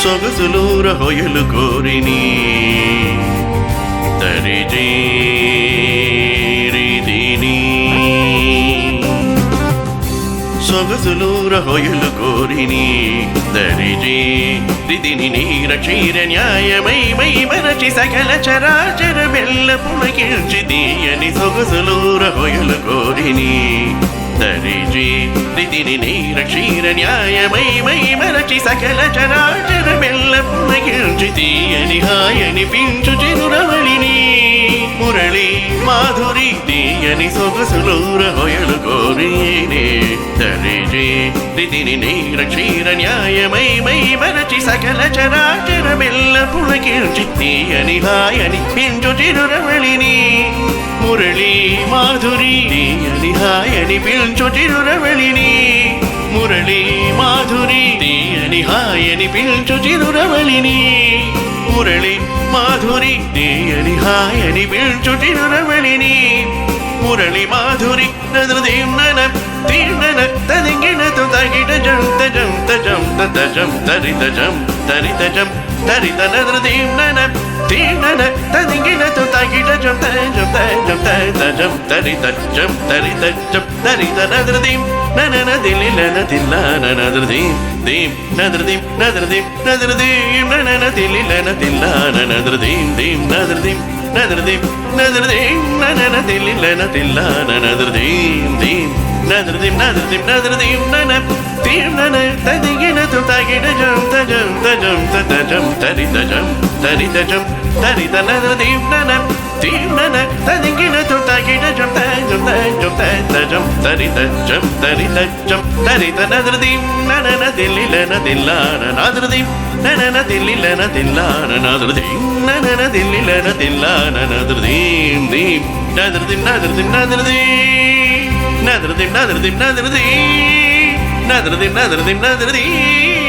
ಸೊಗಸುಲೂರ ಹೊಯಲು ಕೋರಿನಿ ತರಿಜೀರಿದಿನಿ ಸೊಗಸುಲೂರ ಹೊಯಲು ಕೋರಿನಿ ದರಿಜೀರಿದಿನಿ ನೀರ ಕ್ಷೀರ ನ್ಯಾಯಮೈ ಮೈ ಮರಚಿ ಸಕಲ ಚರಾಚರ ಬೆಲ್ಲ ಪುಳಕಿಂಚಿದೀಯನಿ ಸೊಗಸುಲೂರ ಹೊಯಲು ಕೋರಿನಿ ದರಿಜೀರಿದಿನಿ ನೀರ ಕ್ಷೀರ ನ್ಯಾಯಮೈ ಮೈ ಮರಚಿ ಸಕಲ ಚರಾಚರ ಬೆಲ್ಲ ಪುಳಕಿಂಚಿದೀಯನಿ ಹಾಯನಿ ಪಿಂಚು ಚಿರುರವಳಿನಿ ಮುರಳಿ ಮಾಧುರಿ తీయని సొగసులూర హొయలు కోరినే దరిజీరిదిని నీర క్షీర న్యాయమై మై మరచి సకల చరాచర మెల్ల పులకించి తీయని హాయని పింజు చిరురవళిని మురళి మాధురి తీయని హాయని పింజు చిరురవళిని మురళి మాధురి తీయని హాయని పింజు చిరురవళిని మురళి మాధురి తీయని హాయని పింజు చిరురవళిని మురళి మాధురి నదృదీం నన తీర్నన తదింగిన తుదగిట జం తజం తజం తజం తరిత జం తరిత జం తరిత నదృదీం నన தீனன ததிங்கின துதாகிட ஜம் தஜம் தஜம் தஜம் தரி தஜம் தரி தஜம் தரி தனதிரதீம் நனன திலிலன தில்லான நதிரதீம் தீம் நதிரதீம் நதிரதீம் நதிரதீம் நனன திலிலன தில்லான நதிரதீம் தீம் நதிரதீம் நதிரதீம் நதிரதீம் நனன திலிலன தில்லான நதிரதீம் தீம் நதிரதீம் நதிரதீம் நதிரதீம் நன தீம் நன ததிகின துதாகிட ஜம் தஜம் தஜம் தஜம் தரி தஜம் தரி தஜம் தரி தனதிரதீம் நன தீம் நன ததிங்கின துதாகிட ஜம் தஜம் தஜம் தஜம் தரி தஜம் தரி தஜம் தரி தனதிரதீம் நனன திலிலன தில்லான நதிரதீம் நனன திலிலன தில்லான நதிரதீம் நனன திலிலன தில்லான நதிரதீம் தீம் நதிரதீம் நதிரதீம் நதிரதீம் நதிரதீம் நதிரதீம் நதிரதீம் நதிரதீம் நதிரதீம் நதிரதீம்